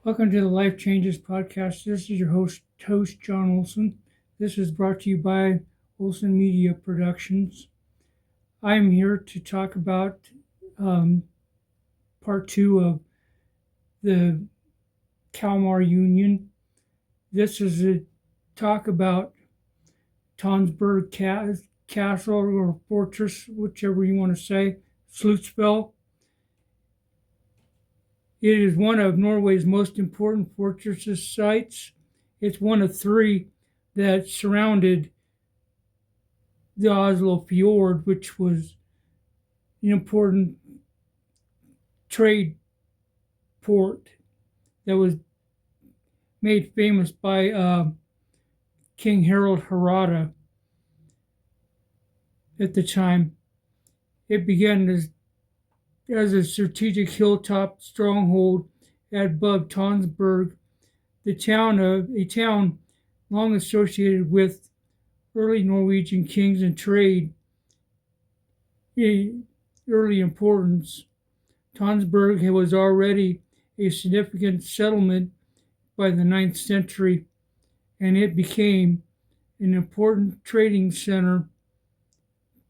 Welcome to the Life Changes podcast. This is your host John Olson. This is brought to you by Olson Media Productions. I am here to talk about part two of the Kalmar Union. This is a talk about Tunsberg Castle or Fortress, whichever you want to say, Slutspell. It is one of Norway's most important fortress sites. It's one of three that surrounded the Oslo Fjord, which was an important trade port that was made famous by King Harald Harada at the time. It began as a strategic hilltop stronghold above Tunsberg, a town long associated with early Norwegian kings and trade. Early importance. Tunsberg was already a significant settlement by the 9th century, and it became an important trading center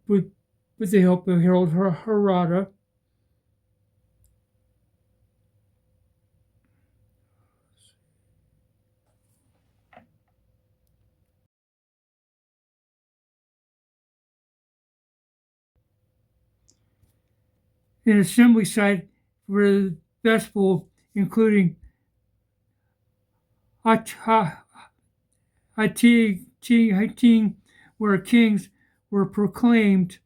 with the help of Harald Harada. An assembly site for the festival, including Hating, where kings were proclaimed.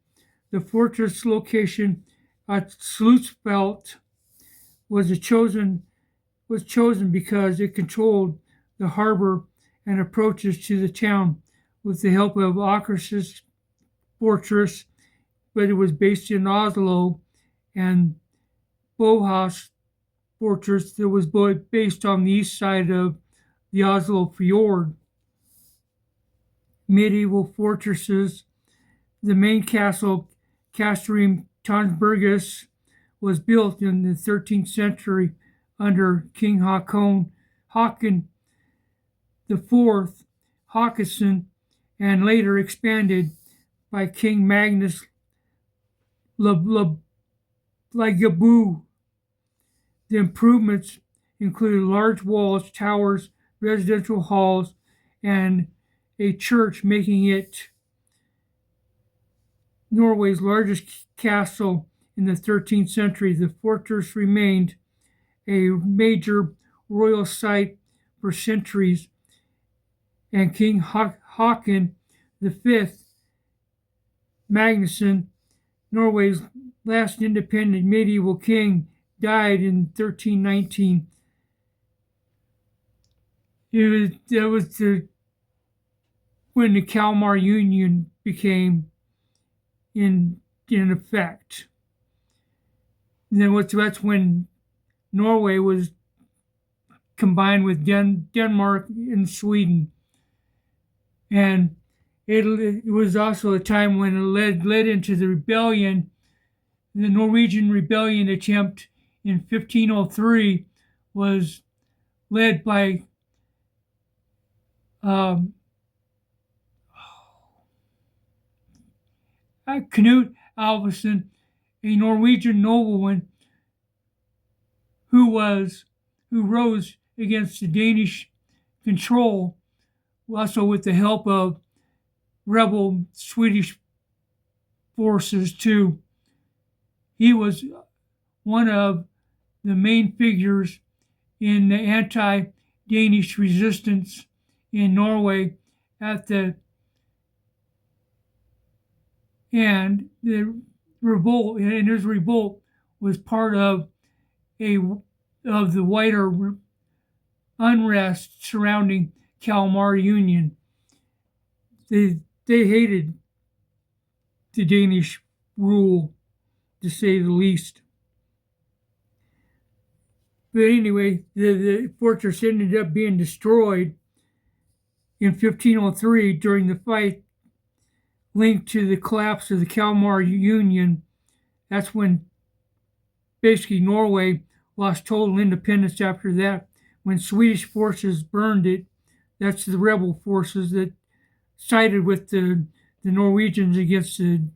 The fortress location at Slutspelt was chosen because it controlled the harbor and approaches to the town with the help of Akershus Fortress, but it was based in Oslo, and Bohas Fortress that was based on the east side of the Oslo Fjord. Medieval fortresses. The main castle, Castrum Tunsbergus, was built in the 13th century under King Håkon IV Håkon, and later expanded by King Magnus Lagaboo. The improvements included large walls, towers, residential halls, and a church, making it Norway's largest castle in the 13th century. The fortress remained a major royal site for centuries, and King Håkon V Magnusson, Norway's last independent medieval king, died in 1319. That was when the Kalmar Union became in effect. And then that's when Norway was combined with Denmark and Sweden, and it was also a time when it led into the rebellion. The Norwegian rebellion attempt in 1503 was led by Knut Alvesen, a Norwegian nobleman who rose against the Danish control, also with the help of rebel Swedish forces too. He was one of the main figures in the anti-Danish resistance in Norway and his revolt was part of the wider unrest surrounding Kalmar Union. They hated the Danish rule, to say the least. But anyway, the fortress ended up being destroyed in 1503 during the fight linked to the collapse of the Kalmar Union. That's when basically Norway lost total independence after that. when Swedish forces burned it. That's the rebel forces that sided with the Norwegians against the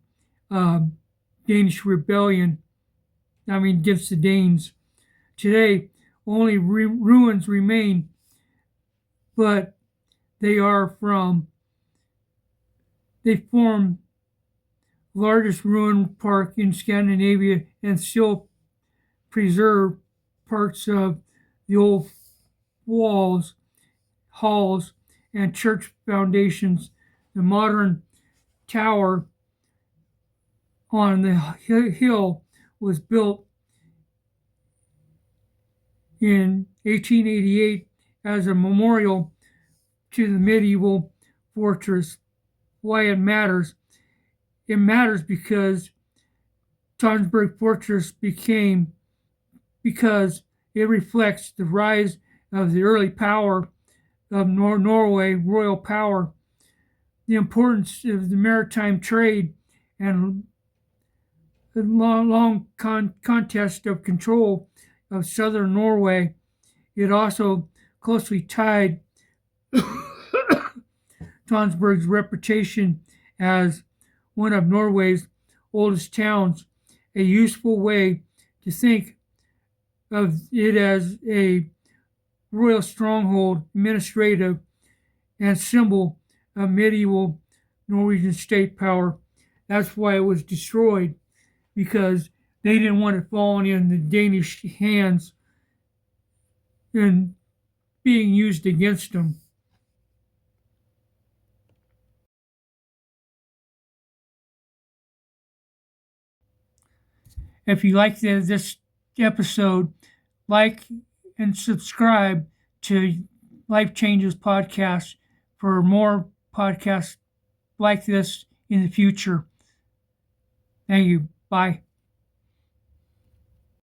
Danish rebellion. Against the Danes. Today, only ruins remain, but they form largest ruin park in Scandinavia and still preserve parts of the old walls, halls, and church foundations. The modern tower on the hill was built in 1888 as a memorial to the medieval fortress. Why it matters? It matters because Tunsberg Fortress because it reflects the rise of the early power of Norway, royal power, the importance of the maritime trade, and the long contest of control of southern Norway. It also closely tied Tunsberg's reputation as one of Norway's oldest towns, a useful way to think of it as a royal stronghold, administrative, and symbol of medieval Norwegian state power. That's why it was destroyed, because they didn't want it falling in the Danish hands and being used against them. If you like this episode, like and subscribe to Life Changes Podcast for more podcasts like this in the future. Thank you. Bye.